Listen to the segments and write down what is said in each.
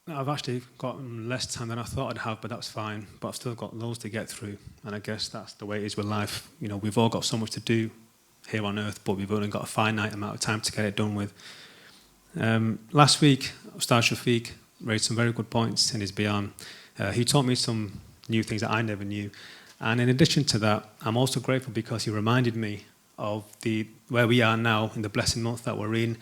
I've actually got less time than I thought I'd have, but that's fine. But I've still got loads to get through, and I guess that's the way it is with life. You know, we've all got so much to do here on Earth, but we've only got a finite amount of time to get it done with. Last week, Ustaad Shafiq raised some very good points in his bayan. He taught me some new things that I never knew, and in addition to that, I'm also grateful because he reminded me of where we are now in the blessing month that we're in.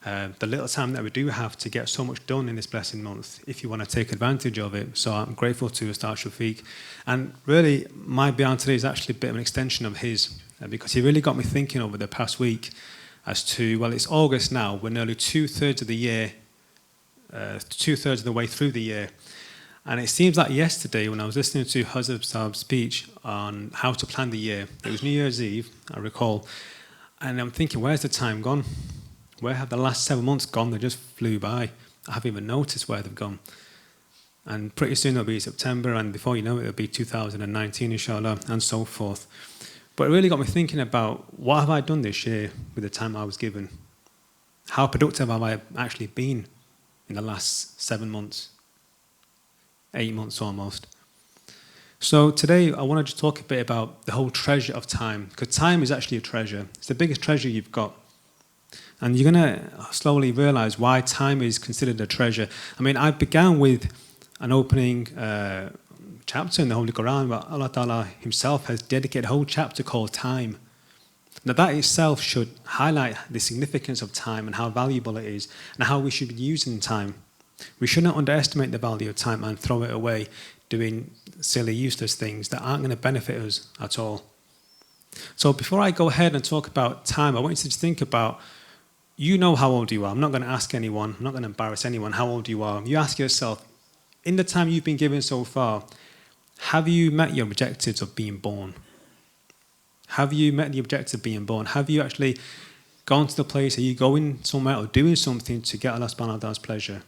The little time that we do have to get so much done in this blessing month, if you want to take advantage of it. So I'm grateful to Ustad Shafiq. And really, my bayan today is actually a bit of an extension of his, because he really got me thinking over the past week as to, well, it's August now, we're nearly two-thirds of the year, two-thirds of the way through the year. And it seems like yesterday, when I was listening to Hazrat Saab's speech on how to plan the year, it was New Year's Eve, I recall, and I'm thinking, where's the time gone? Where have the last 7 months gone? They just flew by. I haven't even noticed where they've gone. And pretty soon it'll be September, and before you know it, it'll be 2019, inshallah, and so forth. But it really got me thinking about, what have I done this year with the time I was given? How productive have I actually been in the last 7 months? 8 months almost. So today I want to just talk a bit about the whole treasure of time, because time is actually a treasure. It's the biggest treasure you've got. And you're going to slowly realize why time is considered a treasure. I mean, I began with an opening chapter in the Holy Quran where Allah Ta'ala himself has dedicated a whole chapter called time. Now that itself should highlight the significance of time and how valuable it is and how we should be using time. We should not underestimate the value of time and throw it away doing silly, useless things that aren't going to benefit us at all. So before I go ahead and talk about time, I want you to just think about, you know how old you are. I'm not going to ask anyone, I'm not going to embarrass anyone how old you are. You ask yourself, in the time you've been given so far, have you met your objectives of being born? Have you met the objective of being born? Have you actually gone to the place, are you going somewhere or doing something to get Allah subhanahu wa ta'ala's pleasure?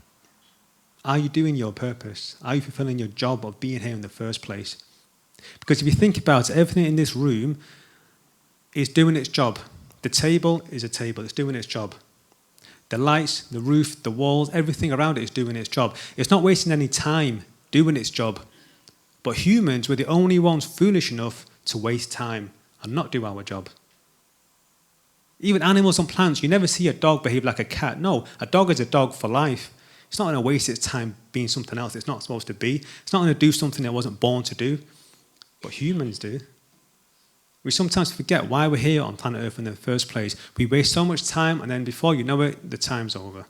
Are you doing your purpose? Are you fulfilling your job of being here in the first place? Because if you think about it, everything in this room is doing its job. The table is a table, it's doing its job. The lights, the roof, the walls, everything around it is doing its job. It's not wasting any time doing its job. But humans were the only ones foolish enough to waste time and not do our job. Even animals and plants, you never see a dog behave like a cat. No, a dog is a dog for life. It's not going to waste its time being something else it's not supposed to be. It's not going to do something it wasn't born to do. But humans do. We sometimes forget why we're here on planet Earth in the first place. We waste so much time, and then before you know it, the time's over.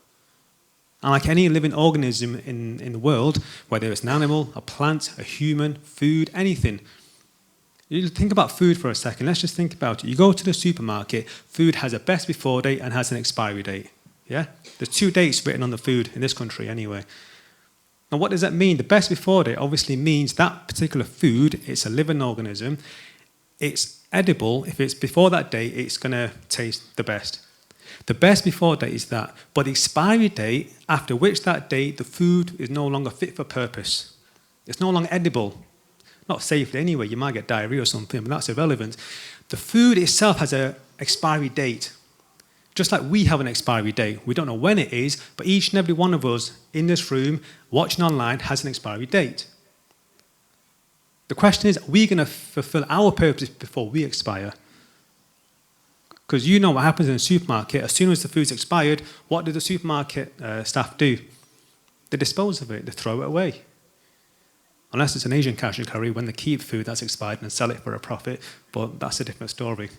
And like any living organism in the world, whether it's an animal, a plant, a human, food, anything, you think about food for a second. Let's just think about it. You go to the supermarket, food has a best before date and has an expiry date. Yeah? There's 2 dates written on the food in this country anyway. Now what does that mean? The best before date obviously means that particular food, it's a living organism, it's edible. If it's before that date, it's going to taste the best. The best before date is that. But the expiry date, after which that date, the food is no longer fit for purpose. It's no longer edible. Not safely anyway, you might get diarrhea or something, but that's irrelevant. The food itself has an expiry date. Just like we have an expiry date. We don't know when it is, but each and every one of us in this room, watching online, has an expiry date. The question is, are we going to fulfill our purpose before we expire? Because you know what happens in a supermarket. As soon as the food's expired, what do the supermarket staff do? They dispose of it. They throw it away. Unless it's an Asian cash and carry, when they keep food that's expired and sell it for a profit. But that's a different story.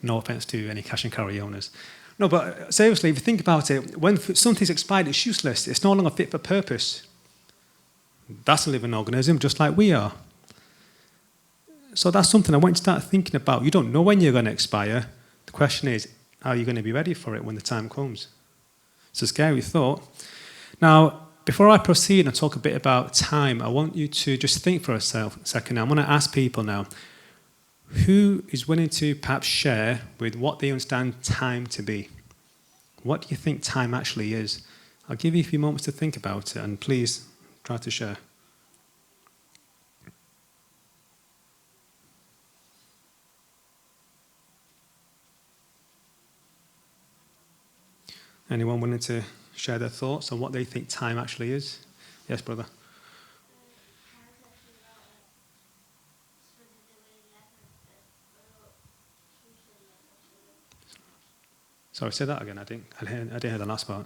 No offense to any cash and carry owners. No, but seriously, if you think about it, when something's expired, it's useless. It's no longer fit for purpose. That's a living organism, just like we are. So that's something I want you to start thinking about. You don't know when you're going to expire. The question is, are you going to be ready for it when the time comes? It's a scary thought. Now, before I proceed and talk a bit about time, I want you to just think for a second. I'm going to ask people now, who is willing to perhaps share with what they understand time to be? What do you think time actually is? I'll give you a few moments to think about it, and please try to share. Anyone willing to share their thoughts on what they think time actually is? Yes, brother. Sorry, say that again. I didn't hear the last part.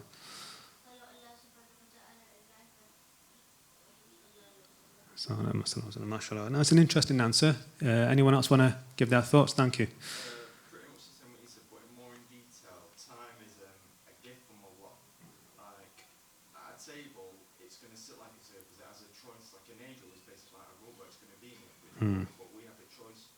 So, mashallah. No, it's an interesting answer. Anyone else want to give their thoughts? Thank you. Pretty much the same what you said, but more in detail. Time is a gift from Allah. Like, at a table, it's going to sit like it's because it has a choice. Like an angel is basically like a robot. It's going to be in it with but we have a choice.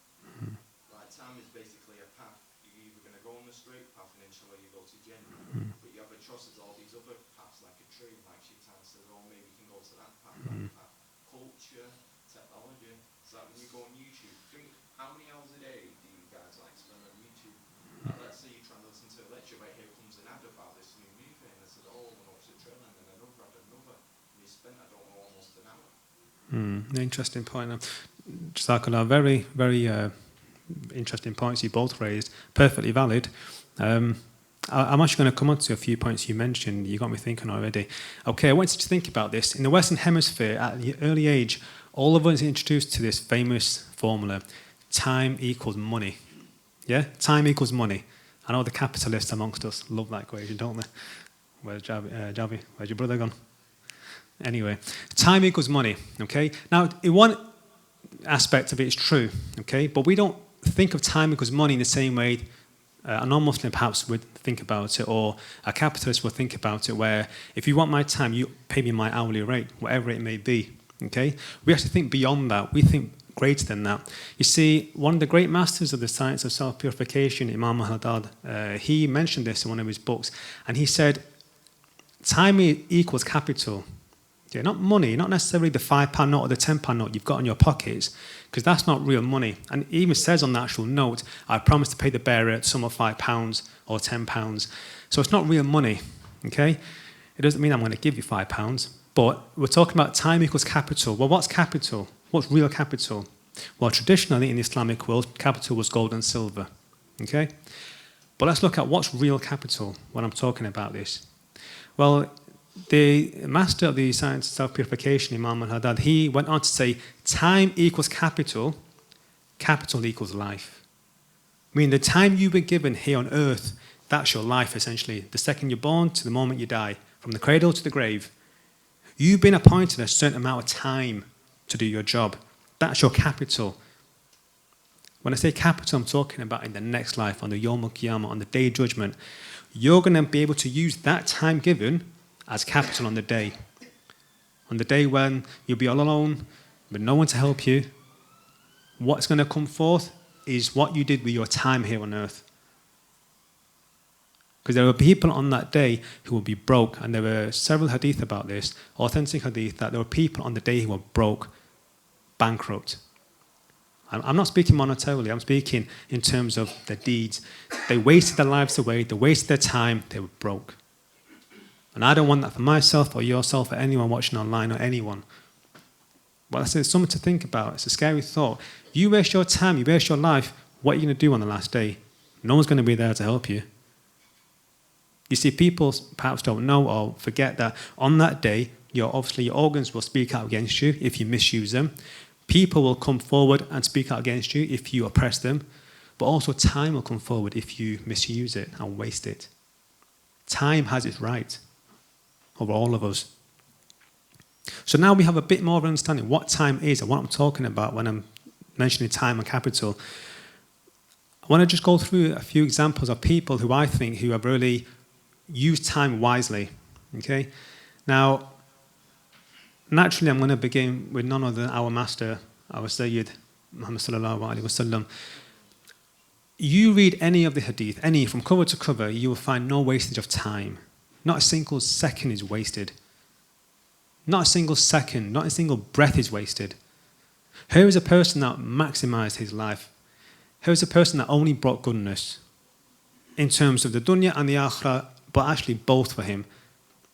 Like, time is basically a path. You're either going to go on the straight path and inshallah you go to Jannah. But you have a choice of all these other paths, like a tree, like Shaitan says, oh, maybe you can go to that path, that path. Culture, technology. So like when you go on YouTube, think how many hours a day do you guys like spend on YouTube? Like, let's say you're trying to listen to a lecture, but here comes an ad about this new movie, and they said, oh, we're watching a trailer, and then another ad, and you spent, I don't know, almost an hour. Interesting point. Jazakallah, very, very interesting points you both raised. Perfectly valid. I'm actually going to come on to a few points you mentioned. You got me thinking already. Okay, I want you to think about this. In the Western Hemisphere, at the early age, all of us are introduced to this famous formula: time equals money. Yeah, time equals money. I know the capitalists amongst us love that equation, don't they? Where's Javi? Where's your brother gone? Anyway, time equals money. Okay. Now, in one aspect of it is true. Okay, but we don't think of time equals money in the same way a non-Muslim perhaps would think about it, or a capitalist would think about it, where if you want my time, you pay me my hourly rate, whatever it may be. Okay? We actually think beyond that. We think greater than that. You see, one of the great masters of the science of self-purification, Imam al-Haddad, he mentioned this in one of his books, and he said, time equals capital. Yeah, not money, not necessarily the £5 note or the £10 note you've got in your pockets, because that's not real money. And it even says on the actual note, I promise to pay the bearer a sum of £5 or £10. So it's not real money, okay? It doesn't mean I'm going to give you £5, but we're talking about time equals capital. Well, what's capital? What's real capital? Well, traditionally in the Islamic world, capital was gold and silver, okay? But let's look at what's real capital when I'm talking about this. Well, the master of the science of self-purification, Imam al-Haddad, he went on to say, time equals capital, capital equals life. I mean, the time you were given here on earth, that's your life, essentially. The second you're born to the moment you die, from the cradle to the grave. You've been appointed a certain amount of time to do your job. That's your capital. When I say capital, I'm talking about in the next life, on the Yawm al-Qiyamah, on the Day of Judgment. You're going to be able to use that time given as capital on the day. On the day when you'll be all alone, with no one to help you, what's going to come forth is what you did with your time here on earth. Because there were people on that day who will be broke, and there were several hadith about this, authentic hadith, that there were people on the day who were broke, bankrupt. I'm not speaking monetarily, I'm speaking in terms of their deeds. They wasted their lives away, they wasted their time, they were broke. And I don't want that for myself or yourself or anyone watching online or anyone. Well, that's something to think about. It's a scary thought. You waste your time, you waste your life, what are you going to do on the last day? No one's going to be there to help you. You see, people perhaps don't know or forget that on that day, your organs will speak out against you if you misuse them. People will come forward and speak out against you if you oppress them. But also time will come forward if you misuse it and waste it. Time has its right over all of us. So now we have a bit more of an understanding what time is and what I'm talking about when I'm mentioning time and capital. I want to just go through a few examples of people who I think who have really used time wisely. Okay? Now, naturally, I'm going to begin with none other than our master, our Sayyid, Muhammad sallallahu alaihi wasallam. You read any of the hadith, any from cover to cover, you will find no wastage of time. Not a single second is wasted. Not a single second, not a single breath is wasted. Here is a person that maximized his life. Here is a person that only brought goodness in terms of the dunya and the akhirah, but actually both for him.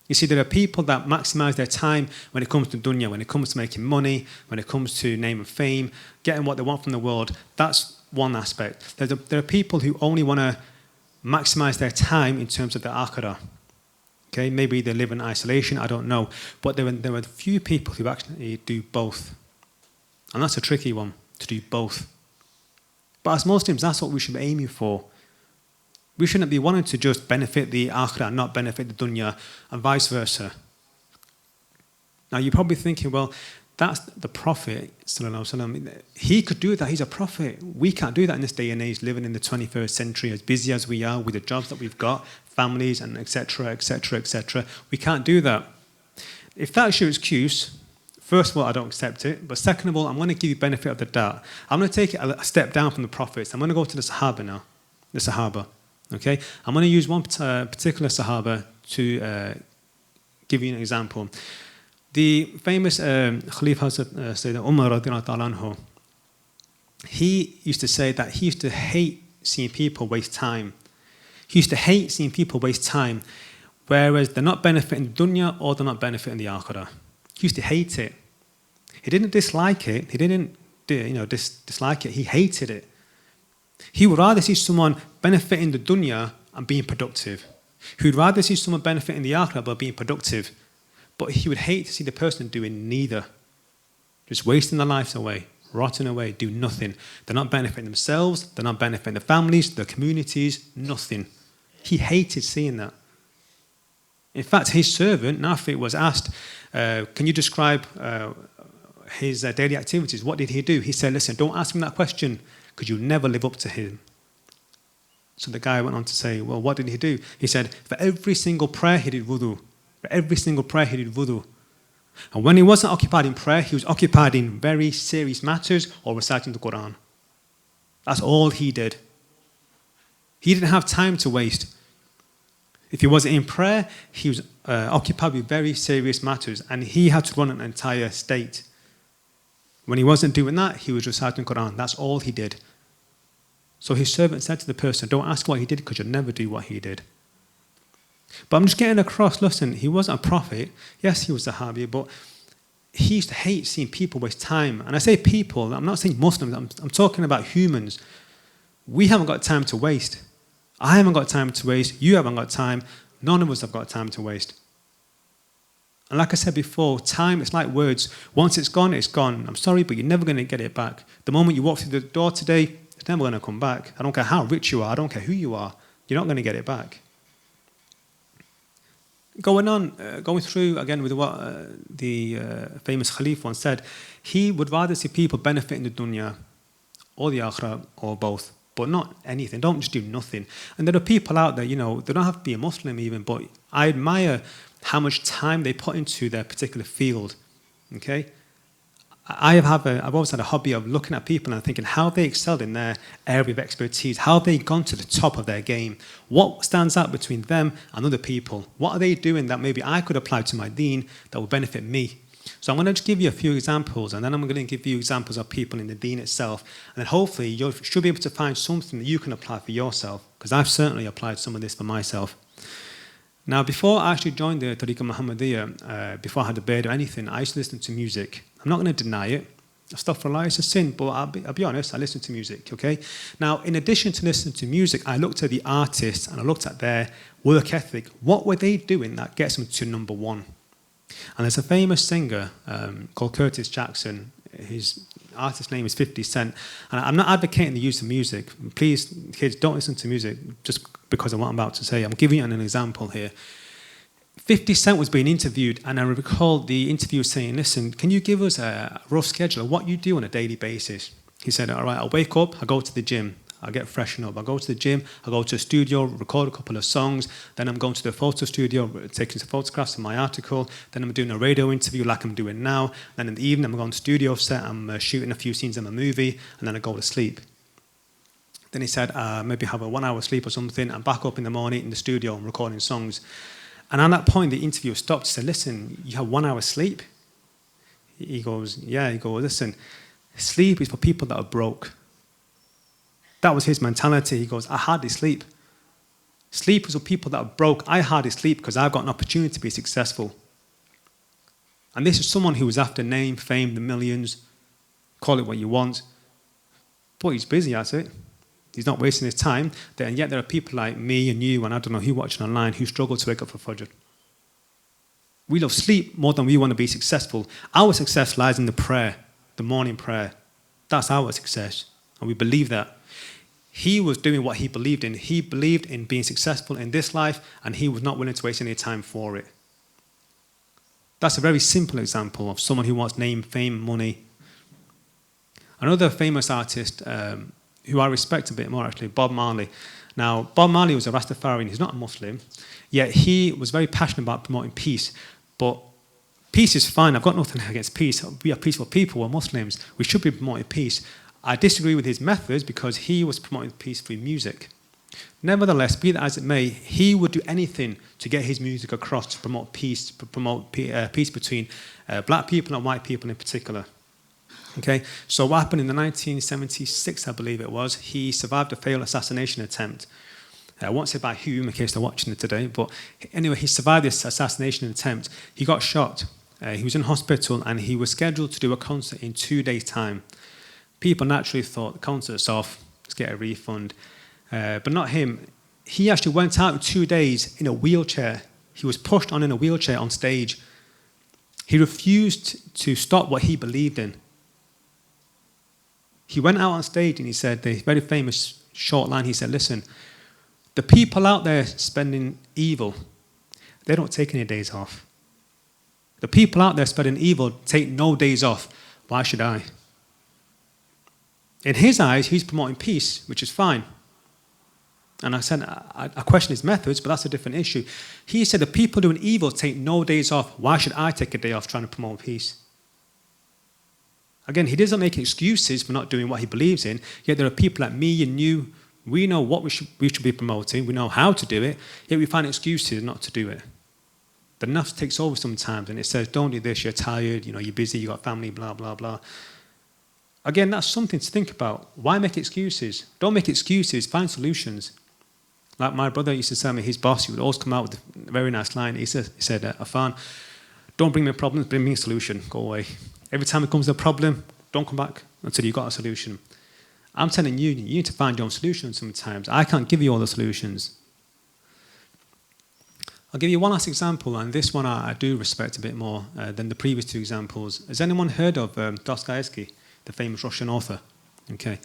You see, there are people that maximize their time when it comes to dunya, when it comes to making money, when it comes to name and fame, getting what they want from the world. That's one aspect. There are people who only want to maximize their time in terms of the akhirah. Okay, maybe they live in isolation, I don't know. But there are few people who actually do both. And that's a tricky one, to do both. But as Muslims, that's what we should be aiming for. We shouldn't be wanting to just benefit the akhirah and not benefit the dunya, and vice versa. Now you're probably thinking, well, that's the Prophet, he could do that, he's a prophet. We can't do that in this day and age, living in the 21st century, as busy as we are with the jobs that we've got, families, and etc., etc., etc. We can't do that. If that's your excuse, first of all, I don't accept it. But second of all, I'm going to give you benefit of the doubt. I'm going to take it a step down from the prophets. I'm going to go to the Sahaba now. The Sahaba. Okay? I'm going to use one particular Sahaba to give you an example. The famous Khalifa Sayyidina Umar radiallahu ta'ala anhu, he used to say that he used to hate seeing people waste time. He used to hate seeing people waste time, whereas they're not benefiting the dunya or they're not benefiting the akhirah. He used to hate it. He didn't dislike it. He didn't dislike it. He hated it. He would rather see someone benefiting the dunya and being productive. He would rather see someone benefiting the akhirah but being productive. But he would hate to see the person doing neither. Just wasting their lives away, rotting away, do nothing. They're not benefiting themselves. They're not benefiting their families, their communities, nothing. He hated seeing that. In fact, his servant, Nafi, was asked, can you describe his daily activities? What did he do? He said, listen, don't ask him that question because you'll never live up to him. So the guy went on to say, well, what did he do? He said, for every single prayer he did wudu. For every single prayer he did wudu. And when he wasn't occupied in prayer, he was occupied in very serious matters or reciting the Quran. That's all he did. He didn't have time to waste. If he wasn't in prayer, he was occupied with very serious matters and he had to run an entire state. When he wasn't doing that, he was reciting the Quran. That's all he did. So his servant said to the person, don't ask what he did because you'll never do what he did. But I'm just getting across, listen, he wasn't a prophet. Yes, he was a Sahabi, but he used to hate seeing people waste time. And I say people, I'm not saying Muslims, I'm talking about humans. We haven't got time to waste. I haven't got time to waste. You haven't got time. None of us have got time to waste. And like I said before, time is like words. Once it's gone, it's gone. I'm sorry, but you're never going to get it back. The moment you walk through the door today, it's never going to come back. I don't care how rich you are. I don't care who you are. You're not going to get it back. Going through again with what the famous Khalif once said, he would rather see people benefit in the dunya or the akhirah or both, but not anything. Don't just do nothing. And there are people out there, they don't have to be a Muslim even, but I admire how much time they put into their particular field. Okay? I've always had a hobby of looking at people and thinking how they excelled in their area of expertise, how they gone to the top of their game, what stands out between them and other people, what are they doing that maybe I could apply to my deen that will benefit me. So I'm going to just give you a few examples and then I'm going to give you examples of people in the deen itself, and then hopefully you should be able to find something that you can apply for yourself, because I've certainly applied some of this for myself. Now, before I actually joined the Tariqa Muhammadiyya, before I had a beard or anything, I used to listen to music. I'm not going to deny it. Astaghfirullah, it's a sin, but I'll be honest, I listen to music, okay? Now, in addition to listening to music, I looked at the artists and I looked at their work ethic. What were they doing that gets them to number one? And there's a famous singer called Curtis Jackson. His artist name is 50 Cent. And I'm not advocating the use of music. Please, kids, don't listen to music just because of what I'm about to say. I'm giving you an example here. 50 Cent was being interviewed, and I recall the interviewer saying, listen, can you give us a rough schedule of what you do on a daily basis? He said, all right, I'll wake up, I'll go to the gym, I'll get freshened up, I'll go to the gym, I'll go to the studio, record a couple of songs, then I'm going to the photo studio, taking some photographs of my article, then I'm doing a radio interview like I'm doing now, then in the evening I'm going to the studio set, I'm shooting a few scenes in my movie, and then I go to sleep. Then he said, maybe have a 1 hour sleep or something, I'm back up in the morning in the studio, I'm recording songs. And at that point, the interviewer stopped and said, listen, you have 1 hour sleep? He goes, yeah. He goes, listen, sleep is for people that are broke. That was his mentality. He goes, I hardly sleep. Sleep is for people that are broke. I hardly sleep because I've got an opportunity to be successful. And this is someone who was after name, fame, the millions, call it what you want. But he's busy at it. He's not wasting his time. And yet there are people like me and you and I don't know who watching online who struggle to wake up for Fajr. We love sleep more than we want to be successful. Our success lies in the prayer, the morning prayer. That's our success, and we believe that. He was doing what he believed in. He believed in being successful in this life, and he was not willing to waste any time for it. That's a very simple example of someone who wants name, fame, money. Another famous artist who I respect a bit more, actually, Bob Marley. Now, Bob Marley was a Rastafarian. He's not a Muslim, yet he was very passionate about promoting peace. But peace is fine. I've got nothing against peace. We are peaceful people. We're Muslims. We should be promoting peace. I disagree with his methods because he was promoting peace through music. Nevertheless, be that as it may, he would do anything to get his music across to promote peace, peace between black people and white people in particular. Okay, so what happened in the 1976, I believe it was, he survived a failed assassination attempt. I won't say by whom in case they're watching it today, but anyway, he survived this assassination attempt. He got shot. He was in hospital and he was scheduled to do a concert in 2 days' time. People naturally thought, the concert's off, let's get a refund. But not him. He actually went out in 2 days in a wheelchair. He was pushed on in a wheelchair on stage. He refused to stop what he believed in. He went out on stage and he said, the very famous short line, he said, listen, the people out there spending evil, they don't take any days off. The people out there spending evil take no days off. Why should I? In his eyes, he's promoting peace, which is fine. And I said, I question his methods, but that's a different issue. He said, the people doing evil take no days off. Why should I take a day off trying to promote peace? Again, he doesn't make excuses for not doing what he believes in, yet there are people like me and you, we know what we should be promoting, we know how to do it, yet we find excuses not to do it. The nafs takes over sometimes, and it says, don't do this, you're tired, you're busy, you've got family, blah, blah, blah. Again, that's something to think about. Why make excuses? Don't make excuses, find solutions. Like my brother used to tell me, his boss, he would always come out with a very nice line. He said, Afan, don't bring me problems, bring me a solution, go away. Every time it comes to a problem, don't come back until you've got a solution. I'm telling you, you need to find your own solutions sometimes. I can't give you all the solutions. I'll give you one last example, and this one I do respect a bit more than the previous two examples. Has anyone heard of Dostoevsky, the famous Russian author? Okay.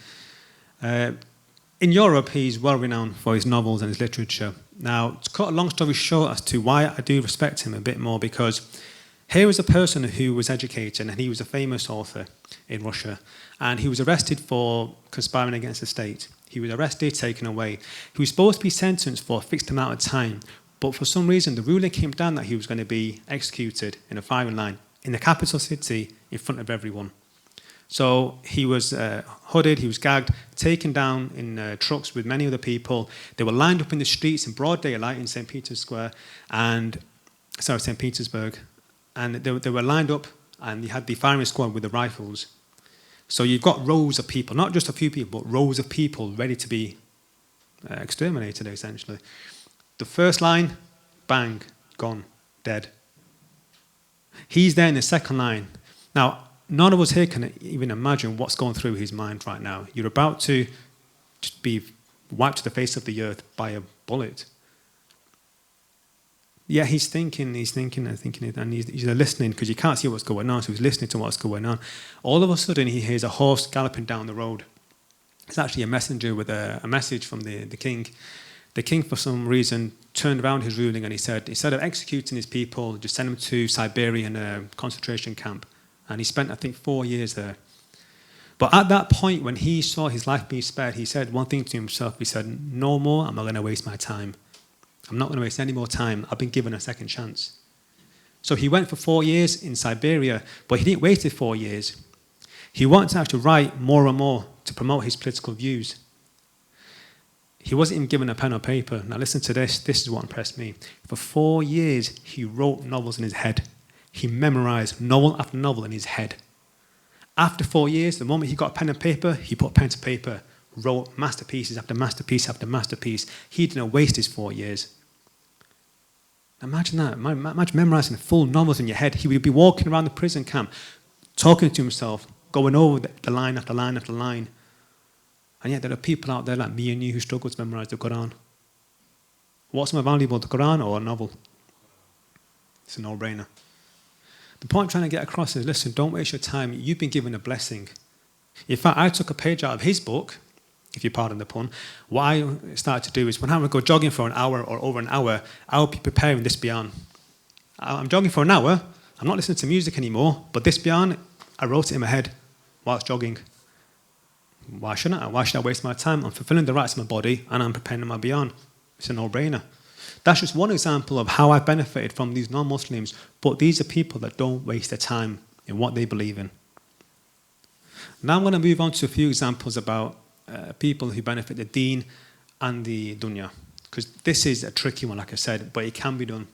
In Europe, he's well renowned for his novels and his literature. Now, to cut a long story short as to why I do respect him a bit more, because here is a person who was educated, and he was a famous author in Russia, and he was arrested for conspiring against the state. He was arrested, taken away. He was supposed to be sentenced for a fixed amount of time, but for some reason, the ruling came down that he was going to be executed in a firing line in the capital city in front of everyone. So he was hooded, he was gagged, taken down in trucks with many other people. They were lined up in the streets in broad daylight in St. Petersburg, and they were lined up, and you had the firing squad with the rifles. So you've got rows of people, not just a few people, but rows of people ready to be exterminated, essentially. The first line, bang, gone, dead. He's there in the second line. Now, none of us here can even imagine what's going through his mind right now. You're about to just be wiped to the face of the earth by a bullet. Yeah, he's thinking, and he's listening, because you can't see what's going on, so he's listening to what's going on. All of a sudden, he hears a horse galloping down the road. It's actually a messenger with a message from the king. The king, for some reason, turned around his ruling and he said, instead of executing his people, just send them to Siberia in a concentration camp. And he spent, I think, 4 years there. But at that point, when he saw his life being spared, he said one thing to himself. He said, no more, I'm not going to waste my time. I'm not going to waste any more time. I've been given a second chance. So he went for 4 years in Siberia, but he didn't wait for 4 years. He wanted to actually write more and more to promote his political views. He wasn't even given a pen or paper. Now listen to this. This is what impressed me. For 4 years, he wrote novels in his head. He memorized novel after novel in his head. After 4 years, the moment he got pen and paper, he put pen to paper, wrote masterpieces after masterpiece after masterpiece. He didn't waste his 4 years. Imagine that. Imagine memorizing full novels in your head. He would be walking around the prison camp, talking to himself, going over the line after line after line. And yet there are people out there like me and you who struggle to memorize the Quran. What's more valuable, the Quran or a novel? It's a no-brainer. The point I'm trying to get across is, listen, don't waste your time. You've been given a blessing. In fact, I took a page out of his book, if you pardon the pun. What I started to do is when I would go jogging for an hour or over an hour, I would be preparing this beyond. I'm jogging for an hour. I'm not listening to music anymore, but this beyond, I wrote it in my head whilst jogging. Why shouldn't I? Why should I waste my time? I'm fulfilling the rights of my body and I'm preparing my beyond. It's a no-brainer. That's just one example of how I've benefited from these non-Muslims, but these are people that don't waste their time in what they believe in. Now I'm going to move on to a few examples about people who benefit the deen and the dunya, because this is a tricky one, like I said, but it can be done.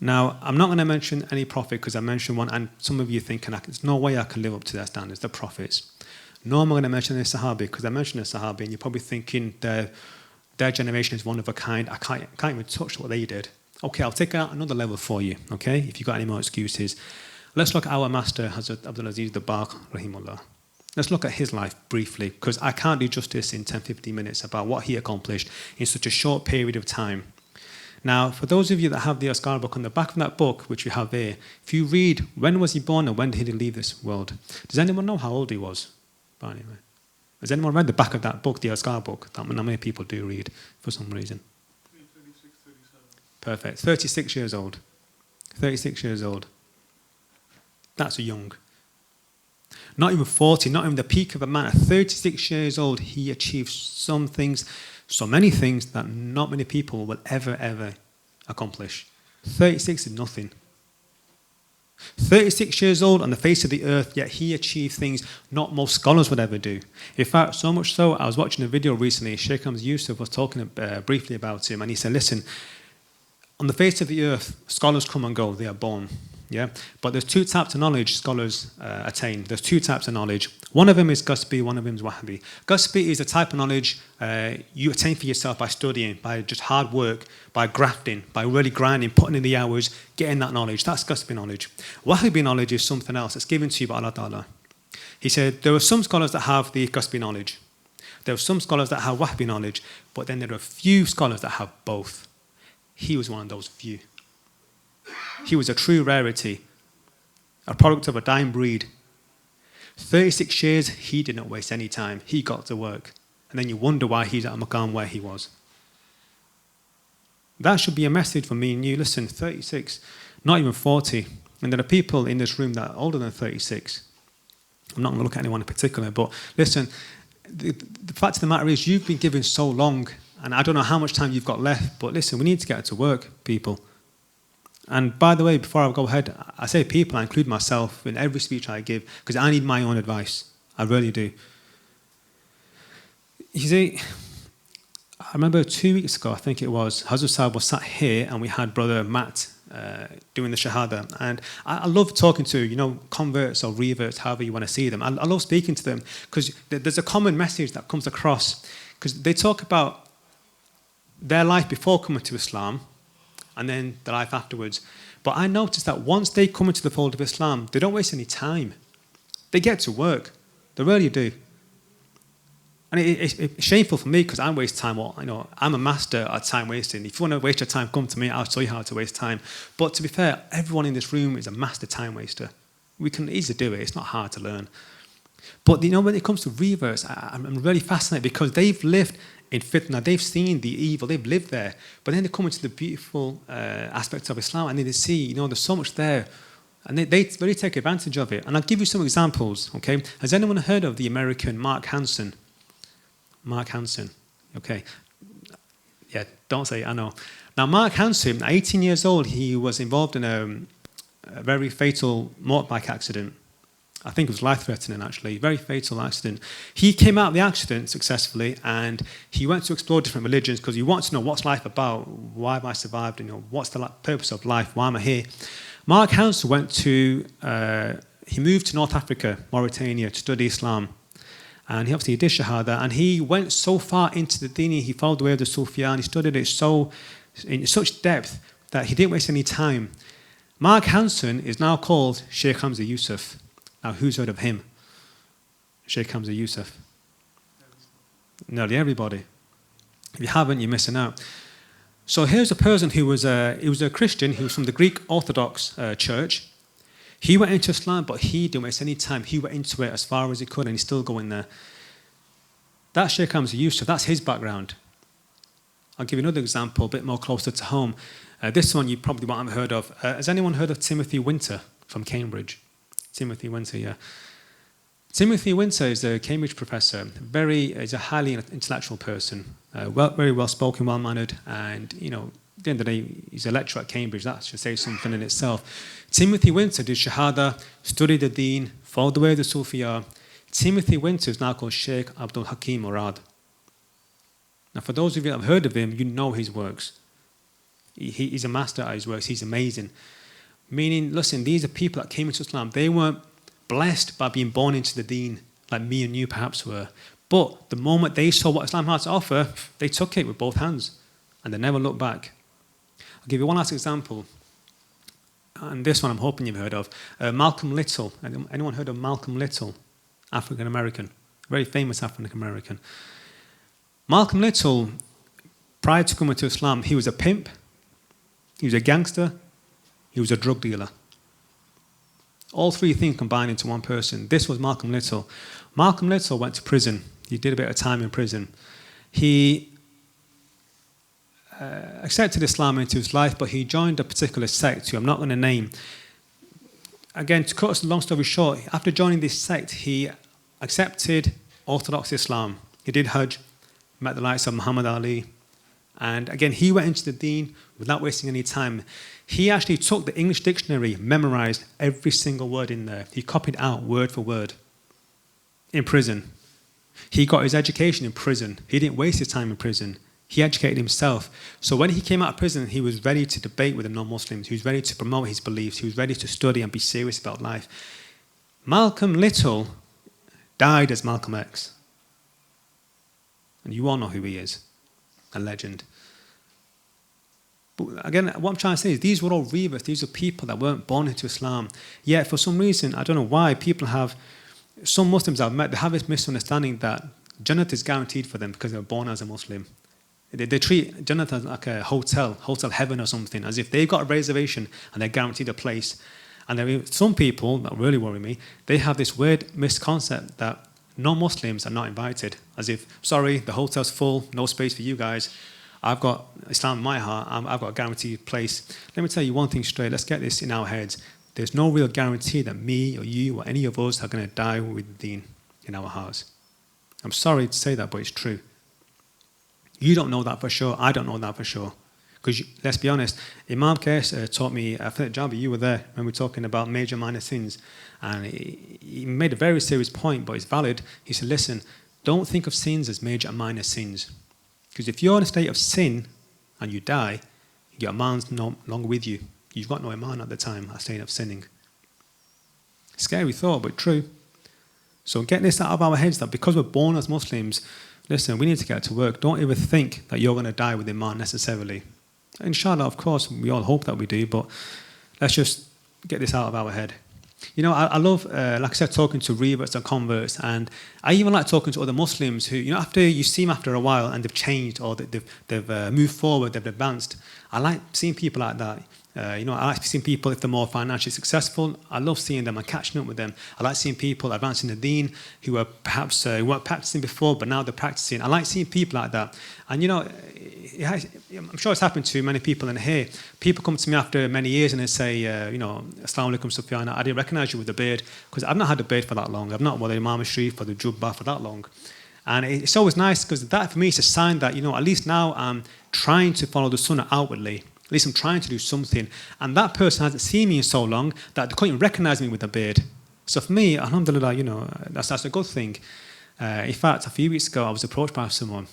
Now, I'm not going to mention any prophet because I mentioned one, and some of you are thinking, there's no way I can live up to their standards, the prophets. Nor am I going to mention the Sahabi, because I mentioned the Sahabi, and you're probably thinking their generation is one of a kind. I can't even touch what they did. Okay, I'll take out another level for you, okay, if you've got any more excuses. Let's look at our master, Hazrat Abdul Aziz Dabbagh, rahimullah. Let's look at his life briefly, because I can't do justice in 10-15 minutes about what he accomplished in such a short period of time. Now, for those of you that have the Asghar book, on the back of that book, which we have there, if you read, when was he born and when did he leave this world? Does anyone know how old he was? But anyway, has anyone read the back of that book, the Asghar book? That many people do read, for some reason. 36, 37. Perfect. 36 years old. 36 years old. That's young. Not even 40, not even the peak of a man. At 36 years old, he achieved some things, so many things that not many people will ever accomplish. 36 is nothing. 36 years old on the face of the earth, yet he achieved things not most scholars would ever do. In fact, so much so, I was watching a video recently, Sheikh Hamza Yusuf was talking briefly about him, and he said, listen, on the face of the earth, scholars come and go, they are born. Yeah, but there's two types of knowledge scholars attain. There's two types of knowledge. One of them is Qasbi, one of them is Wahhabi. Qasbi is a type of knowledge you attain for yourself by studying, by just hard work, by grafting, by really grinding, putting in the hours, getting that knowledge. That's Qasbi knowledge. Wahhabi knowledge is something else. It's given to you by Allah Ta'ala. He said there are some scholars that have the Qasbi knowledge. There are some scholars that have Wahhabi knowledge, but then there are a few scholars that have both. He was one of those few. He was a true rarity, a product of a dying breed. 36 years, he didn't waste any time. He got to work. And then you wonder why he's at a maqam where he was. That should be a message for me and you. Listen, 36, not even 40. And there are people in this room that are older than 36. I'm not going to look at anyone in particular, but listen, the fact of the matter is you've been given so long, and I don't know how much time you've got left, but listen, we need to get to work, people. And by the way, before I go ahead, I say people, I include myself in every speech I give, because I need my own advice. I really do. You see, I remember 2 weeks ago, I think it was, Hazrat Saab was sat here and we had Brother Matt doing the Shahada. And I love talking to, converts or reverts, however you want to see them. I love speaking to them because there's a common message that comes across, because they talk about their life before coming to Islam, and then the life afterwards. But I noticed that once they come into the fold of Islam, they don't waste any time. They get to work. They really do. And it's shameful for me because I waste time. I'm a master at time wasting. If you want to waste your time, come to me. I'll show you how to waste time. But to be fair, everyone in this room is a master time waster. We can easily do it. It's not hard to learn. But when it comes to reverts, I'm really fascinated because they've lived in fitna, they've seen the evil, they've lived there, but then they come into the beautiful aspects of Islam and then they see, there's so much there, and they really take advantage of it. And I'll give you some examples, okay? Has anyone heard of the American Mark Hansen? Mark Hansen, okay. Yeah, don't say it, I know. Now, Mark Hansen, 18 years old, he was involved in a very fatal motorbike accident. I think it was life-threatening, actually. Very fatal accident. He came out of the accident successfully, and he went to explore different religions because he wants to know what's life about, why have I survived, what's the purpose of life, why am I here? Mark Hansen he moved to North Africa, Mauritania, to study Islam. And he obviously did Shahada, and he went so far into the deen, he followed the way of the Suffian, he studied it in such depth that he didn't waste any time. Mark Hansen is now called Sheikh Hamza Yusuf. Now, who's heard of him? Sheikh Hamza Yusuf. Nearly everybody. If you haven't, you're missing out. So here's a person who was a Christian, he was from the Greek Orthodox Church. He went into Islam, but he didn't waste any time. He went into it as far as he could, and he's still going there. That's Sheikh Hamza Yusuf. That's his background. I'll give you another example, a bit more closer to home. This one you probably won't have heard of. Has anyone heard of Timothy Winter from Cambridge? Timothy Winter, yeah. Timothy Winter is a Cambridge professor. He's a highly intellectual person. Very well spoken, well mannered, and at the end of the day, he's a lecturer at Cambridge. That should say something in itself. Timothy Winter did Shahada, studied the Deen, followed the way of the Suffian. Timothy Winter is now called Sheikh Abdul Hakim Murad. Now, for those of you that have heard of him, you know his works. He's a master at his works. He's amazing. Meaning, listen, these are people that came into Islam. They weren't blessed by being born into the Deen like me and you perhaps were. But the moment they saw what Islam had to offer, they took it with both hands. And they never looked back. I'll give you one last example. And this one I'm hoping you've heard of. Malcolm Little. Anyone heard of Malcolm Little? African American. Very famous African American. Malcolm Little, prior to coming to Islam, he was a pimp, he was a gangster, he was a drug dealer. All three things combined into one person. This was Malcolm Little. Malcolm Little went to prison. He did a bit of time in prison. He accepted Islam into his life, but he joined a particular sect who I'm not going to name. Again, to cut a long story short, after joining this sect, he accepted Orthodox Islam. He did Hajj, met the likes of Muhammad Ali, and again, he went into the Deen without wasting any time. He actually took the English dictionary, memorized every single word in there. He copied out word for word in prison. He got his education in prison. He didn't waste his time in prison. He educated himself. So when he came out of prison, he was ready to debate with the non-Muslims. He was ready to promote his beliefs. He was ready to study and be serious about life. Malcolm Little died as Malcolm X. And you all know who he is. A legend. But again, what I'm trying to say is these were all reverts. These are people that weren't born into Islam. Yet for some reason, I don't know why, some Muslims I've met, they have this misunderstanding that Jannat is guaranteed for them because they were born as a Muslim. They treat Jannat as like a hotel heaven or something, as if they've got a reservation and they're guaranteed a place. And there are some people that really worry me, they have this weird misconcept that non-Muslims are not invited, as if, sorry, the hotel's full, no space for you guys. I've got Islam in my heart, I've got a guaranteed place. Let me tell you one thing straight, let's get this in our heads. There's no real guarantee that me or you or any of us are going to die with Deen in our hearts. I'm sorry to say that, but it's true. You don't know that for sure, I don't know that for sure. Because let's be honest, Imam Qais taught me, I think Jabi, you were there when we were talking about major minor sins. And he made a very serious point, but it's valid. He said, listen, don't think of sins as major and minor sins. Because if you're in a state of sin and you die, your iman's no longer with you. You've got no iman at the time, a state of sinning. Scary thought, but true. So get this out of our heads that because we're born as Muslims, listen, we need to get to work. Don't ever think that you're going to die with iman necessarily. Inshallah, of course, we all hope that we do, but let's just get this out of our head. I love, like I said, talking to reverts and converts, and I even like talking to other Muslims who, after you see them after a while and they've changed or they've moved forward, they've advanced. I like seeing people like that. I like seeing people, if they're more financially successful, I love seeing them and catching up with them. I like seeing people advancing the Deen who are perhaps weren't practicing before, but now they're practicing. I like seeing people like that. And, I'm sure it's happened to many people in here. People come to me after many years and they say, Assalamu alaikum, Suffian, I didn't recognize you with the beard, because I've not had a beard for that long. I've not worn the Imam Sharif or the Jubbah for that long. And it's always nice, because that for me is a sign that, at least now I'm trying to follow the Sunnah outwardly. At least I'm trying to do something. And that person hasn't seen me in so long that they couldn't even recognize me with a beard. So for me, alhamdulillah, that's a good thing. In fact, a few weeks ago, I was approached by someone.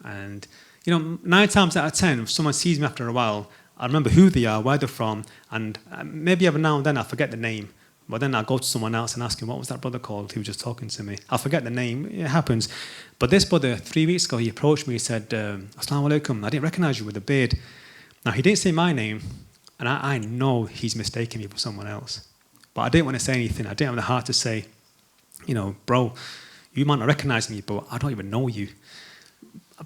And, 9 times out of 10, if someone sees me after a while, I remember who they are, where they're from, and maybe every now and then I forget the name. But then I'll go to someone else and ask him, what was that brother called who was just talking to me? I'll forget the name. It happens. But this brother, 3 weeks ago, he approached me. He said, Assalamu alaikum, I didn't recognize you with a beard. Now, he didn't say my name, and I know he's mistaken me for someone else. But I didn't want to say anything. I didn't have the heart to say, bro, you might not recognize me, but I don't even know you.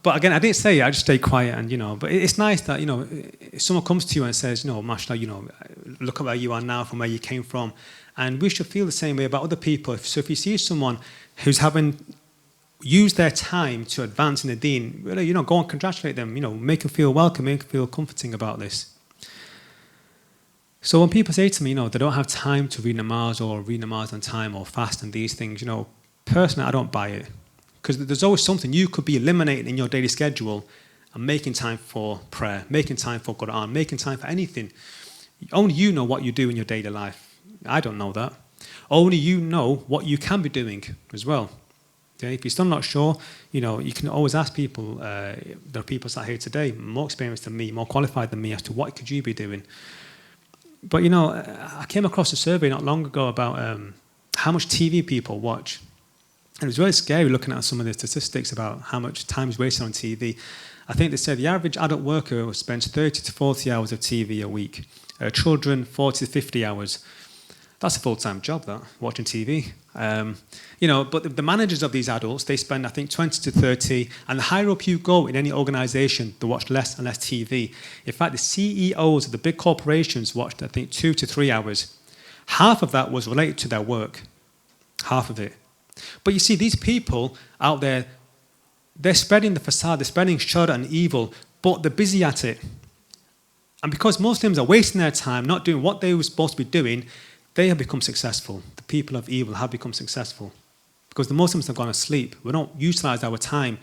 But again, I didn't say it, I just stayed quiet and, but it's nice that, if someone comes to you and says, mashallah, look at where you are now from where you came from. And we should feel the same way about other people. So if you see someone who's having used their time to advance in the deen, really, go and congratulate them, make them feel welcome, make them feel comforting about this. So when people say to me, they don't have time to read namaz or read namaz on time or fast and these things, personally, I don't buy it. Because there's always something you could be eliminating in your daily schedule and making time for prayer, making time for Quran, making time for anything. Only you know what you do in your daily life. I don't know that. Only you know what you can be doing as well. Okay? If you're still not sure, you can always ask people. There are people sat here today, more experienced than me, more qualified than me, as to what could you be doing. But, I came across a survey not long ago about how much TV people watch. And it was really scary looking at some of the statistics about how much time is wasted on TV. I think they said the average adult worker spends 30 to 40 hours of TV a week. Children, 40 to 50 hours. That's a full-time job, that, watching TV. But the managers of these adults, they spend, I think, 20 to 30. And the higher up you go in any organisation, they watch less and less TV. In fact, the CEOs of the big corporations watched, I think, 2 to 3 hours. Half of that was related to their work. Half of it. But you see, these people out there, they're spreading the facade, they're spreading shar and evil, but they're busy at it. And because Muslims are wasting their time, not doing what they were supposed to be doing, they have become successful. The people of evil have become successful. Because the Muslims have gone asleep. We don't utilize our time.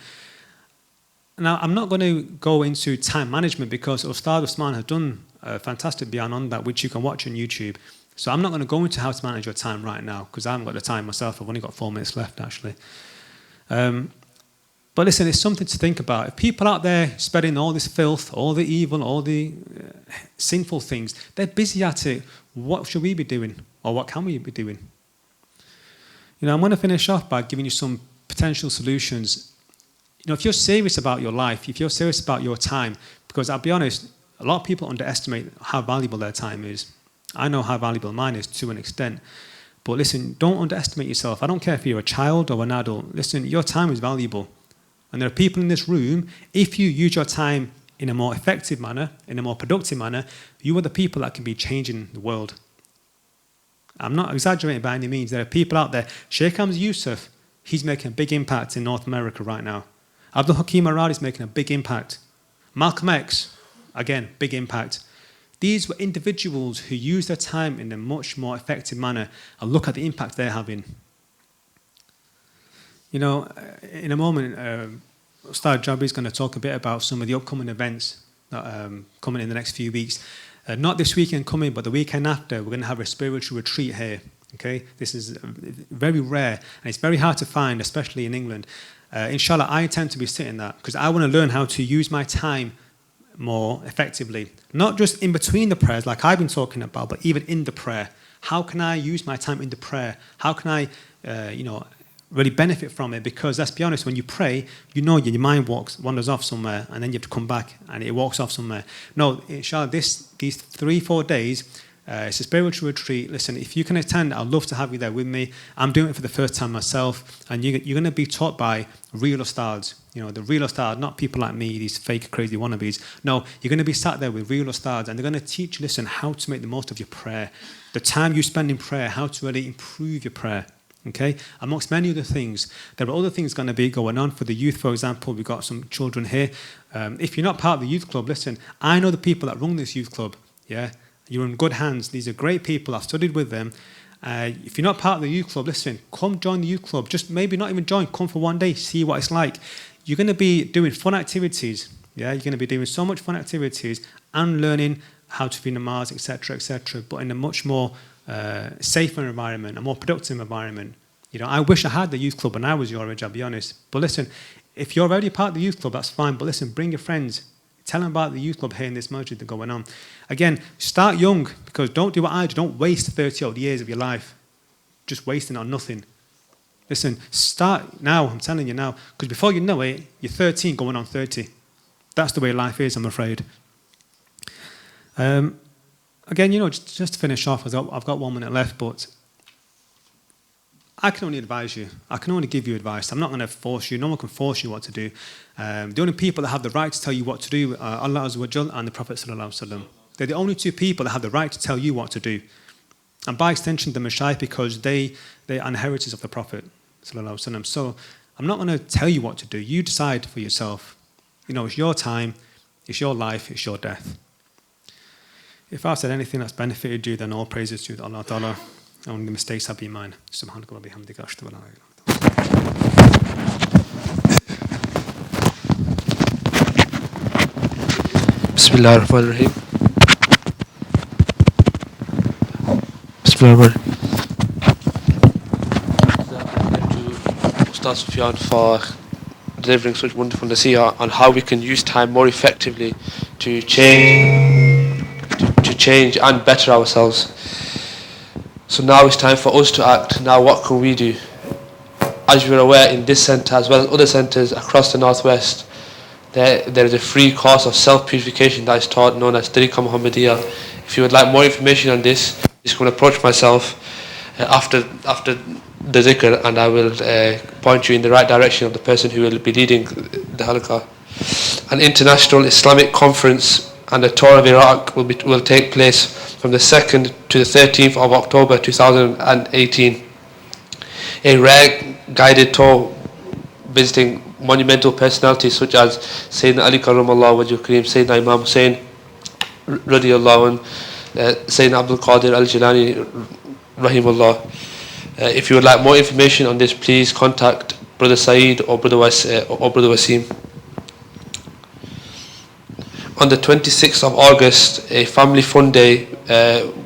Now, I'm not going to go into time management because Ustaad Usman has done a fantastic bayan on that, which you can watch on YouTube. So I'm not going to go into how to manage your time right now because I haven't got the time myself. I've only got 4 minutes left, actually. But listen, it's something to think about. If people out there spreading all this filth, all the evil, all the sinful things, they're busy at it. What should we be doing? Or what can we be doing? I'm going to finish off by giving you some potential solutions. If you're serious about your life, if you're serious about your time, because I'll be honest, a lot of people underestimate how valuable their time is. I know how valuable mine is to an extent. But listen, don't underestimate yourself. I don't care if you're a child or an adult. Listen, your time is valuable. And there are people in this room, if you use your time in a more effective manner, in a more productive manner, you are the people that can be changing the world. I'm not exaggerating by any means. There are people out there. Sheikh Hamza Yusuf, he's making a big impact in North America right now. Abdul Hakim Arad is making a big impact. Malcolm X, again, big impact. These were individuals who used their time in a much more effective manner and look at the impact they're having. In a moment, Ustad Jabi is going to talk a bit about some of the upcoming events that coming in the next few weeks. Not this weekend coming, but the weekend after, we're going to have a spiritual retreat here. Okay, this is very rare and it's very hard to find, especially in England. Inshallah, I intend to be sitting that because I want to learn how to use my time more effectively. Not just in between the prayers, like I've been talking about, but even in the prayer. How can I use my time in the prayer? How can I, really benefit from it? Because let's be honest, when you pray, your mind wanders off somewhere, and then you have to come back, and it walks off somewhere. No, inshallah, these 3-4 days, it's a spiritual retreat. Listen, if you can attend, I'd love to have you there with me. I'm doing it for the first time myself, and you're going to be taught by real ustads. The real ustad, not people like me, these fake, crazy wannabes. No, you're going to be sat there with real ustads, and they're going to teach you, listen, how to make the most of your prayer. The time you spend in prayer, how to really improve your prayer. Okay, amongst many other things. There are other things going to be going on for the youth, for example. We've got some children here. If you're not part of the youth club, listen, I know the people that run this youth club. Yeah, you're in good hands. These are great people. I've studied with them. If you're not part of the youth club, listen, come join the youth club. Just maybe not even join, come for one day, see what it's like. You're going to be doing fun activities. Yeah, you're going to be doing so much fun activities and learning how to be namaz, etc., but in a much more safer environment, a more productive environment. I wish I had the youth club when I was your age, I'll be honest. But listen, if you're already part of the youth club, that's fine. But listen, bring your friends. Tell them about the youth club here in this masjid that's going on. Again, start young, because don't do what I do. Don't waste 30 odd years of your life just wasting on nothing. Listen, start now, I'm telling you now, because before you know it, you're 13 going on 30. That's the way life is, I'm afraid. Again, just to finish off, I've got 1 minute left, but I can only advise you. I can only give you advice. I'm not going to force you. No one can force you what to do. The only people that have the right to tell you what to do are Allah Azza wa Jal and the Prophet Sallallahu Alaihi Wasallam. They're the only two people that have the right to tell you what to do. And by extension, the Mashayikh, because they are inheritors of the Prophet Sallallahu Alaihi Wasallam. So I'm not going to tell you what to do. You decide for yourself. You know, it's your time, it's your life, it's your death. If I've said anything that's benefited you, then all praises to Allah Ta'ala. And the mistakes have been mine. Subhanakallah bihamdika ashhadu an la ilaha Bismillah ar-Rahman ar-Rahim. Bismillah ar-Rahman. To Ustaad Suffian for delivering such wonderful nasihah on how we can use time more effectively to change and better ourselves. So now it's time for us to act. Now what can we do? As you are aware, in this centre as well as other centres across the northwest, there is a free course of self-purification that is taught, known as Tariqa Muhammadiyah. If you would like more information on this, you can approach myself after the zikr, and I will point you in the right direction of the person who will be leading the halaqah. An international Islamic conference and a tour of Iraq will take place from the 2nd to the 13th of October 2018. A rare guided tour visiting monumental personalities such as Sayyidina Ali Karramallahu Wajhu Kareem, Sayyidina Imam Hussain Radiyallahu Anhu, Sayyidina Abdul Qadir Al-Jilani Rahimullah. If you would like more information on this, please contact Brother Saeed or Brother Wasim. On the 26th of August, a family fun day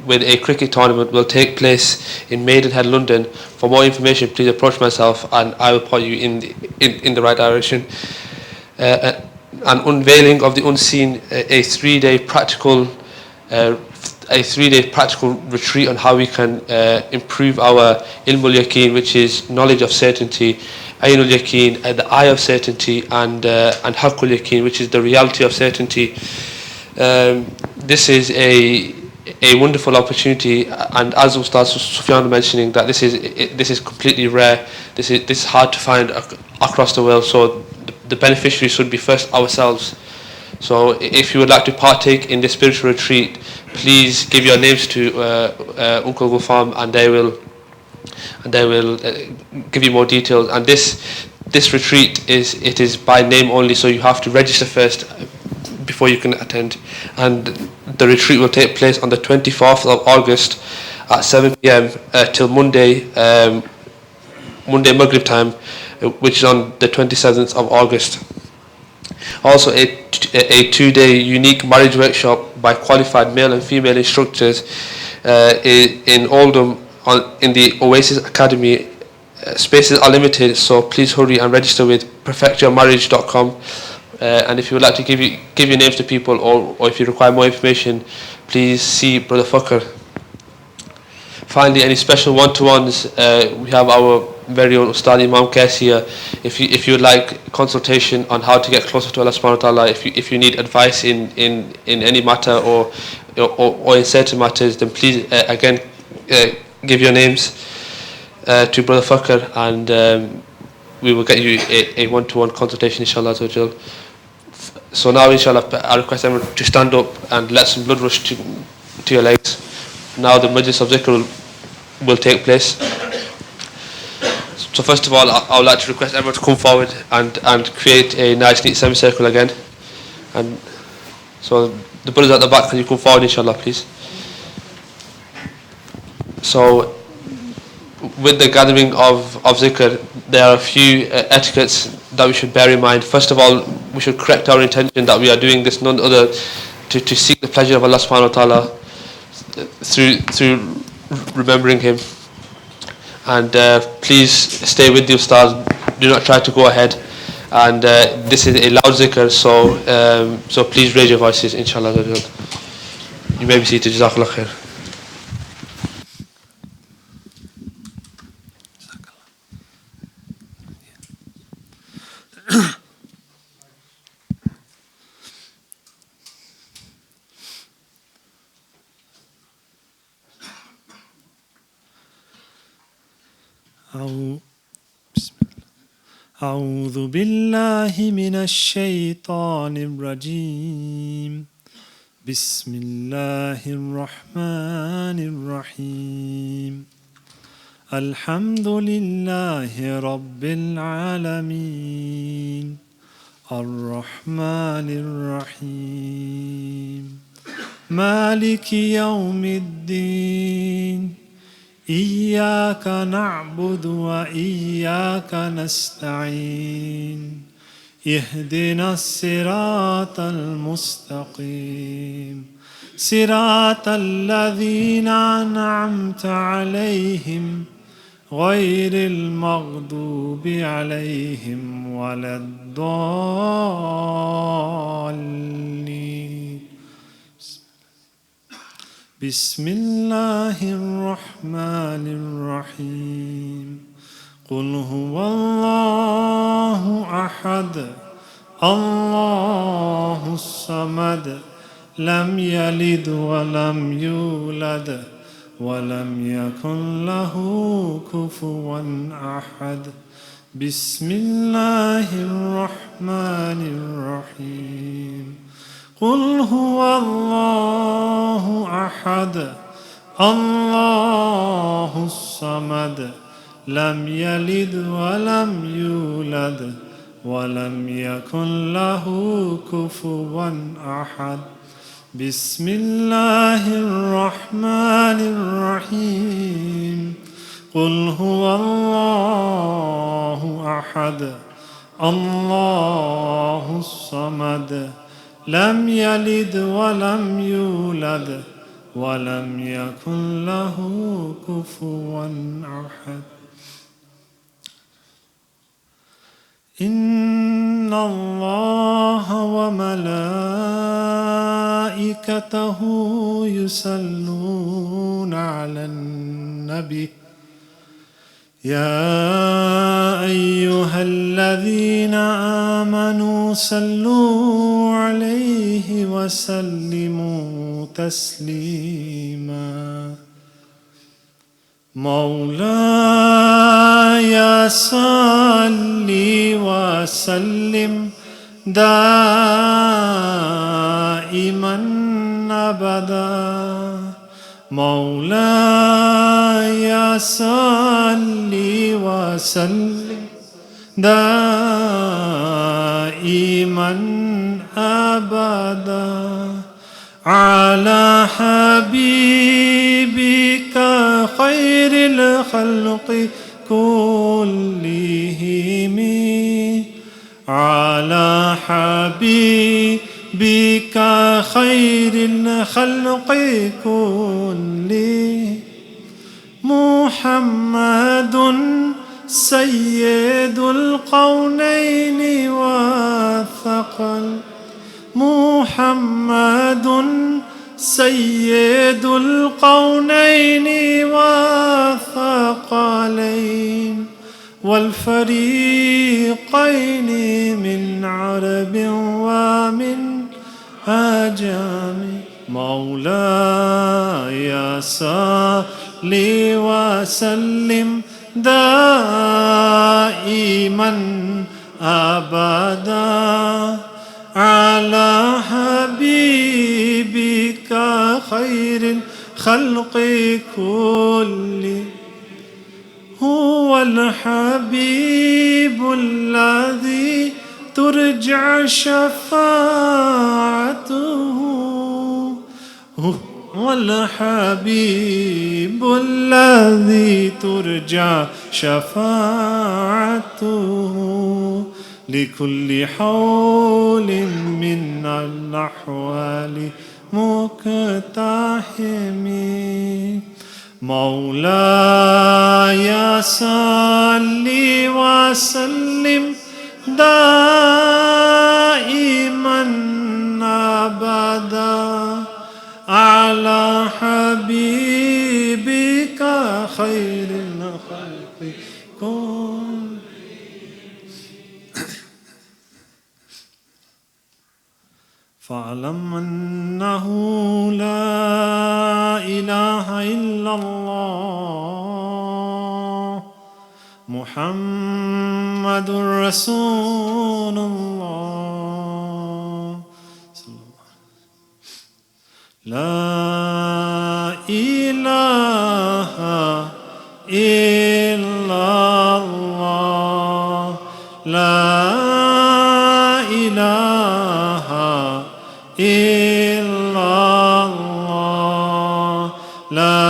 with a cricket tournament will take place in Maidenhead, London. For more information, please approach myself and I will point you in the right direction. An unveiling of the unseen, a three-day practical retreat on how we can improve our ilmul yaqeen, which is knowledge of certainty, aynul yaqeen, the eye of certainty, and haqqul yaqeen, which is the reality of certainty. This is a wonderful opportunity, and as Ustaad Sufyan was mentioning, that this is completely rare. This is hard to find across the world. So the beneficiaries should be first ourselves. So if you would like to partake in this spiritual retreat, please give your names to Uncle Gulfam, and they will give you more details. And this retreat is by name only, so you have to register first before you can attend. And the retreat will take place on the 24th of August at 7 p.m. Till Monday Maghrib time, which is on the 27th of August. Also, a 2-day unique marriage workshop by qualified male and female instructors in Oldham in the Oasis Academy. Spaces are limited, so please hurry and register with perfectyourmarriage.com. And if you would like to give your names to people, or if you require more information, please see Brother Fakr. Finally, any special one-to-ones, we have our very own Ustad Imam Qais here. If you would like consultation on how to get closer to Allah subhanahu wa ta'ala, if you need advice in any matter or in certain matters, then please again give your names to Brother Fakr, and we will get you a one-to-one consultation, inshallah. So now, inshallah, I request everyone to stand up and let some blood rush to your legs. Now the Majlis of Zikr will take place. So first of all, I would like to request everyone to come forward and create a nice neat semicircle again. And so the brothers at the back, can you come forward, inshallah, please? So with the gathering of zikr, there are a few etiquettes that we should bear in mind. First of all, we should correct our intention that we are doing this none other to seek the pleasure of Allah subhanahu wa ta'ala through remembering Him. And please stay with the Ustad, do not try to go ahead. And this is a loud zikr, so please raise your voices, inshallah. You may be seated, jazakallah khair. أعو- بسم الله. أعوذ بالله من الشيطان الرجيم. بسم الله الرحمن الرحيم. الحمد لله رب العالمين الرحمن الرحيم مالك يوم الدين إياك نعبد وإياك نستعين اهدنا الصراط المستقيم صراط الذين أنعمت عليهم غير المغضوب عليهم ولا الضالين. بسم الله الرحمن الرحيم قل هو الله أحد الله الصمد لم يلد ولم يولد ولم يكن له كفوا أحد. بسم الله الرحمن الرحيم قل هو الله أحد الله الصمد لم يلد ولم يولد ولم يكن له كفوا أحد. بسم الله الرحمن الرحيم قل هو الله أحد الله الصمد لم يلد ولم يولد ولم يكن له كفوا أحد. إن الله وملائكته يصلون على النبي يا أيها الذين آمنوا صلوا عليه وسلموا تسليما. مولاي صل وسلم دائما أبدا مولاي صل وسلم دائما أبدا على حبيبك خير الخلق كلهم على حبيبك خير الخلق كلهم محمد سيد القونين والثقل محمد سيد القونين والثقلين والفريقين من عرب ومن عجم مولاي صل وسلم دائما أبدا على حبيبك خير الخلق كلهم هو الحبيب الذي ترجع شفاعته هو الحبيب الذي ترجع شفاعته لكل حول من الأحوال مقتحم مولاي صل وسلم دائما أبدا على حبيبك خير الخلق كلهم فاعلم أنه لا إله إلا الله محمد رسول الله لا إله إلا الله لا إله إلا الله لا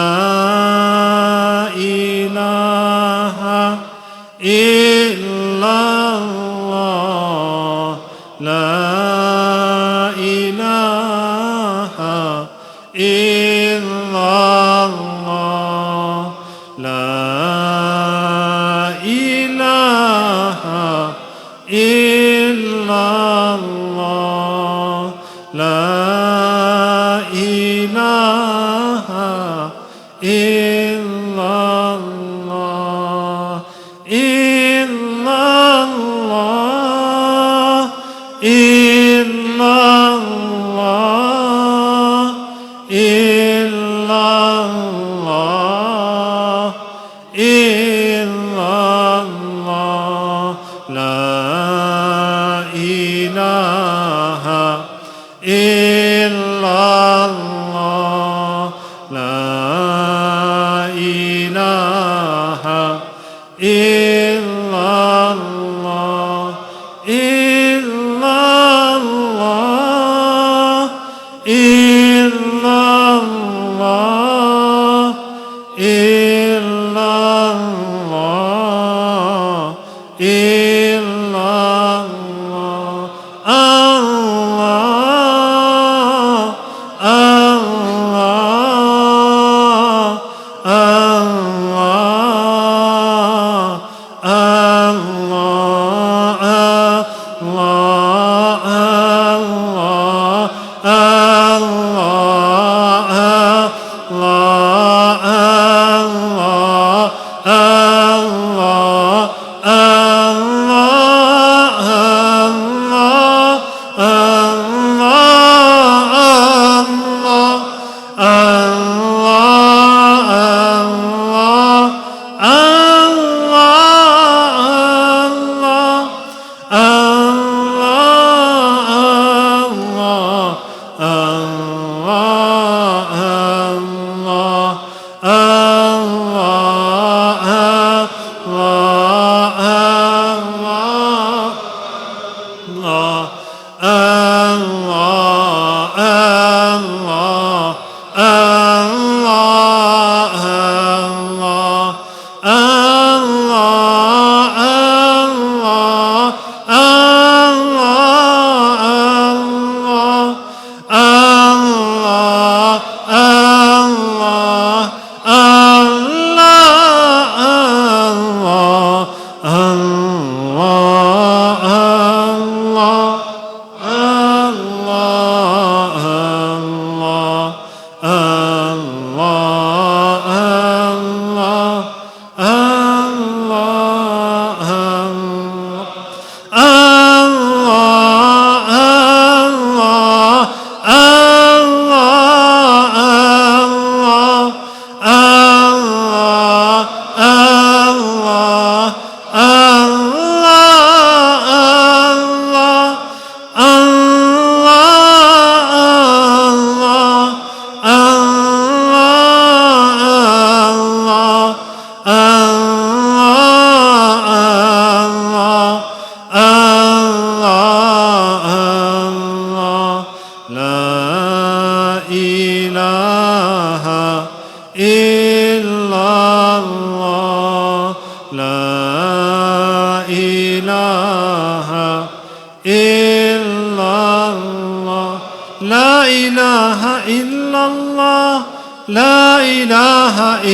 إله إلا الله لا إله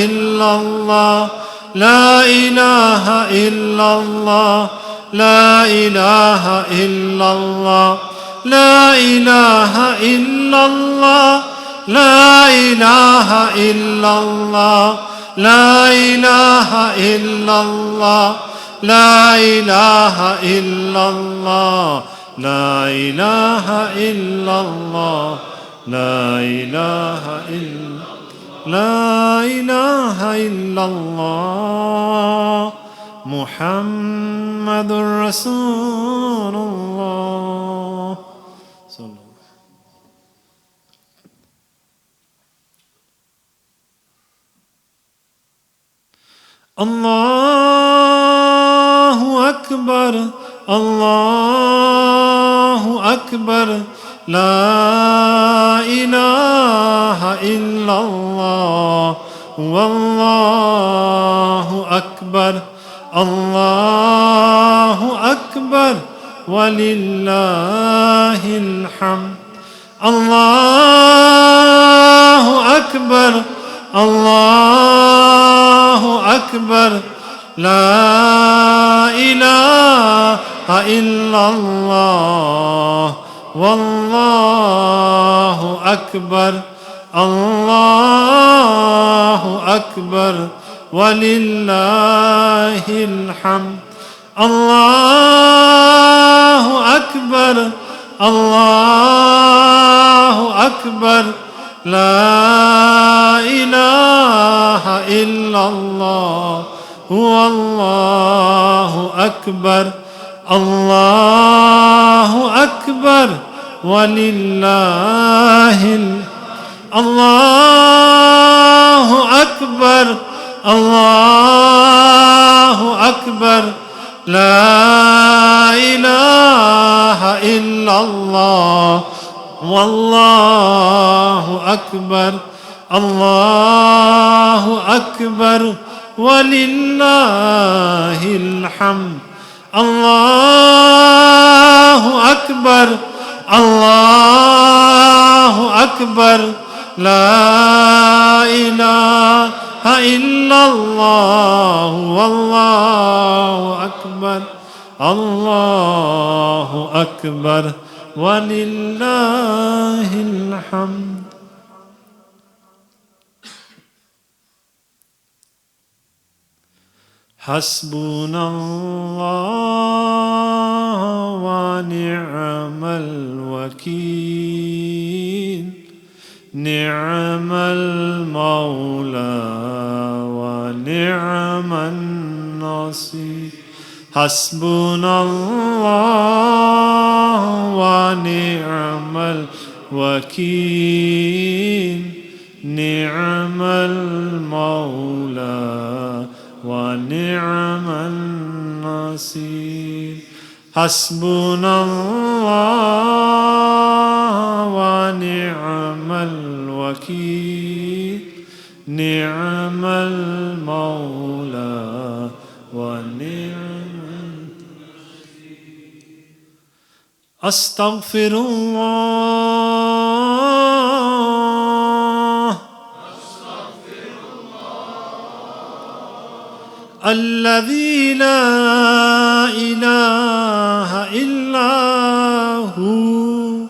إلا الله لا إله إلا الله لا إله إلا الله إلا الله إلا الله إلا الله إلا الله لا إله إلا الله لا إله إلا الله إلا الله إلا الله إلا الله إلا الله الله الله محمد رسول الله صلى الله. الله أكبر الله أكبر لا إله إلا الله والله أكبر الله أكبر ولله الحمد. الله أكبر الله أكبر لا إله إلا الله والله أكبر الله أكبر ولله الحمد. الله أكبر الله أكبر لا إله إلا الله والله أكبر الله أكبر ولله الله أكبر الله أكبر لا إله إلا الله والله أكبر الله أكبر ولله الحمد. الله أكبر الله أكبر لا إله إلا الله والله أكبر الله أكبر ولله الحمد. حسبنا الله ونعم الوكيل نعم المولى ونعم النصير. حسبنا الله ونعم الوكيل نعم المولى ونعم النصير. حسبنا الله ونعم الوكيل نعم المولى ونعم النصير. أستغفر الله الذي لا إله إلا هو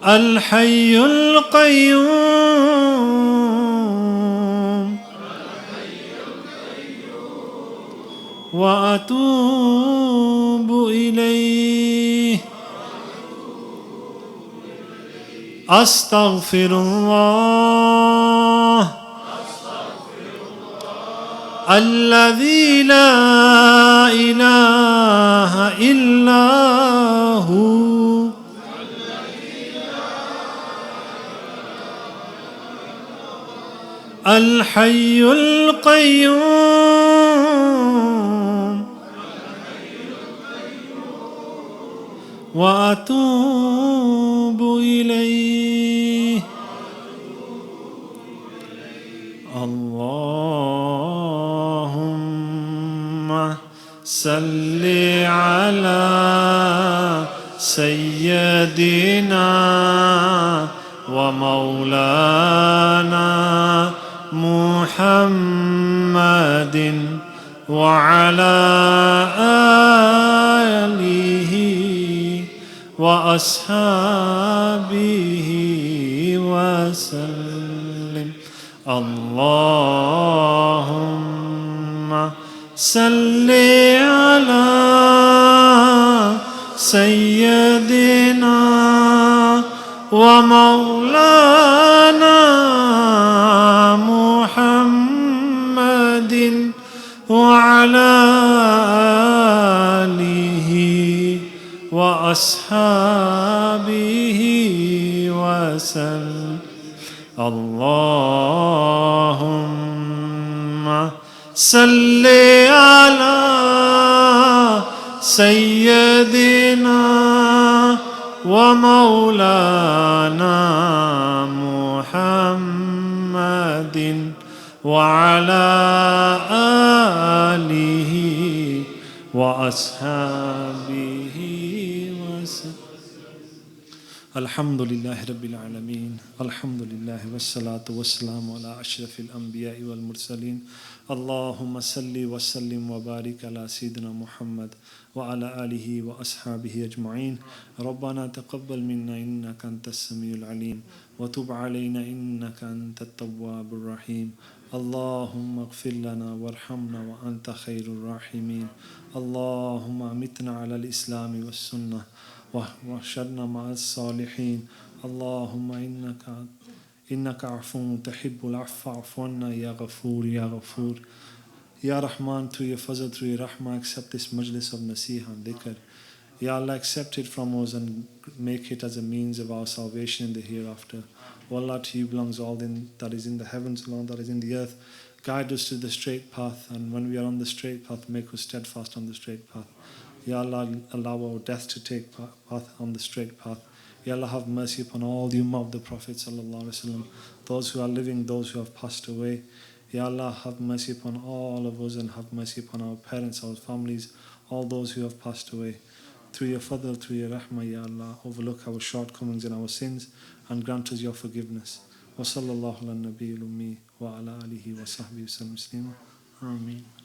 الحي القيوم وأتوب إليه. أستغفر الله الذي لا إله إلا هو الحي القيوم وأتوب إليه. اللهم صل على سيدنا ومولانا محمد وعلى آله وأصحابه وسلم. اللهم صل على سيدنا ومولانا وعلى آله وأصحابه وسلم اللهم صل على سيدنا ومولانا محمد وعلى آله وأصحابه وسلم الحمد لله رب العالمين الحمد لله والصلاة والسلام على أشرف الأنبياء والمرسلين اللهم صل وسلم وبارك على سيدنا محمد وعلى آله وأصحابه أجمعين ربنا تقبل منا إنك أنت السميع العليم وتب علينا إنك أنت التواب الرحيم اللهم اغفر لنا وارحمنا وأنت خير الراحمين اللهم أمتنا على الإسلام والسنة واحشرنا مع الصالحين اللهم إنك عفو تحب العفو فاعف عنا يا غفور يا غفور Ya Rahman, through your fazl, through your rahmah, accept this majlis of nasih and dhikr. Ya Allah, accept it from us and make it as a means of our salvation in the hereafter. O Allah, to you belongs all that is in the heavens, all that is in the earth. Guide us to the straight path, and when we are on the straight path, make us steadfast on the straight path. Ya Allah, allow our death to take path on the straight path. Ya Allah, have mercy upon all the ummah of the Prophet sallallahu alaihi wasallam, those who are living, those who have passed away. Ya Allah, have mercy upon all of us and have mercy upon our parents, our families, all those who have passed away. Through your fadl, through your rahmah, Ya Allah, overlook our shortcomings and our sins and grant us your forgiveness. Wa sallallahu ala nabiyil ummi wa ala alihi wa sahbihi wa sallam. Ameen.